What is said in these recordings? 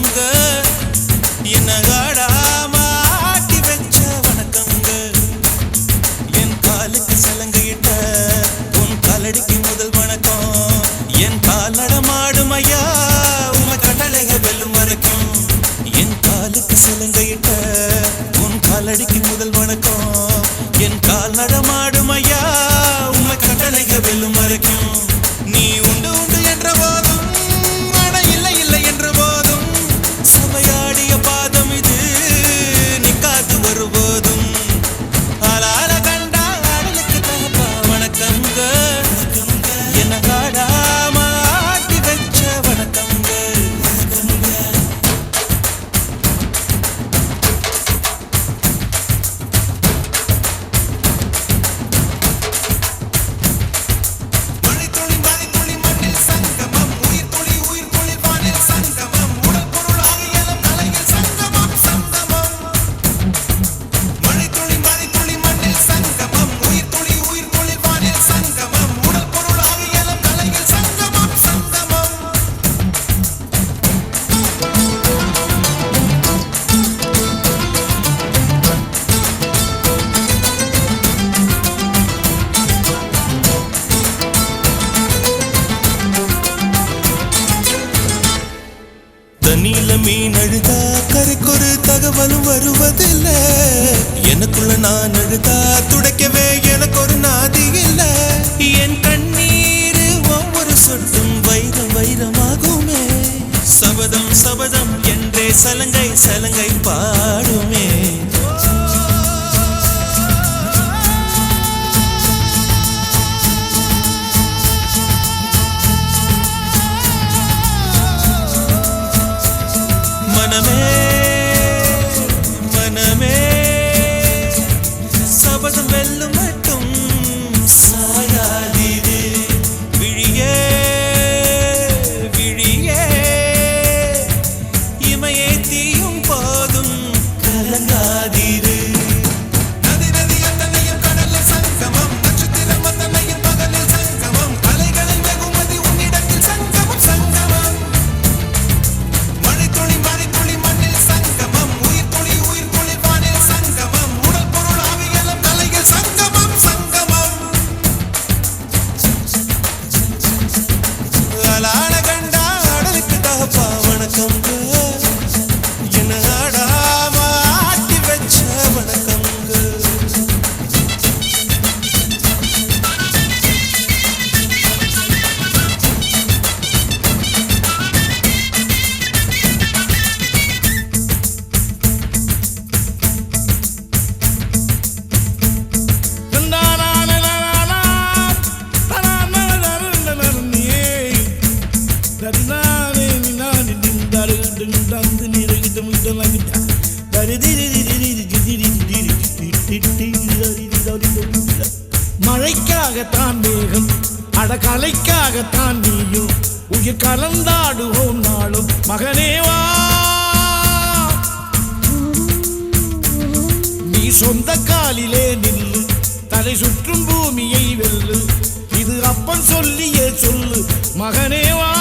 வணக்கங்க என்ன ஆடாம ஆட்டி வச்ச வணக்கங்க என் காலுக்கு சலங்கையிட்ட உன் காலடிக்கு முதல் வணக்கம் என் கால் நடமாடும் ஐயா உமை கட்டளைக வெல்லும் வரைக்கும் என் காலுக்கு சலங்கையிட்ட உன் காலடிக்கு முதல் வணக்கம் என் கால் நடமாடும் ஐயா உமை கட்டளைக வெல்லும் வரைக்கும் நீ உண்டு உண்டு என்ற போதும் மன இல்லை இல்லை என்ற போதும் சபையாடிய பாதம் இது நிக்காது வருபோதும் ஆளால கண்டா ஆடலுக்கு தகப்பா வணக்கங்க என்ன ஆடாம ஆட்டி வச்ச வணக்கங்க தண்ணியில மீன் அழுதா கரைக்கொரு தகவலும் வருவதில்ல எனக்குள்ள நான் அழுதா துடைக்கவே எனக்கு ஒரு நாதி இல்ல என் கண்ணீர் ஒவ்வொரு சொட்டும் வைரம் வைரமாகுமே சபதம் சபதம் என்றே சலங்கை சலங்கை பாடுமே மனமே சபதம் வெல்லும் மட்டும் சாயாதீரு விழியே விழியே இமையே தீயும் போதும் கலங்காதீரு நதி நதி அத்தனையும் கடலில் சங்கமம் நட்சத்திரம் அத்தனையும் பகலில் சங்கமம் அலைகளை வெகுமதி உன்னிடத்தில் சங்கமம் சங்கமம் மழைக்காகத்தான் மேகம் அடகலைக்காகத்தான் நீயும் உயிர் கலந்தாடுவோம் நாளும் மகனேவா நீ சொந்த காலிலே நில்லு தலை சுற்றும் பூமியை வெல்லு இது அப்பன் சொல்லியே சொல்லு மகனேவா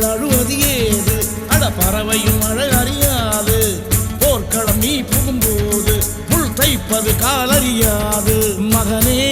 அழுவது ஏது அட பறவையும் மழை அறியாது போர்க்களம் நீ புகும்போது முள் தைப்பது காலறியாது மகனே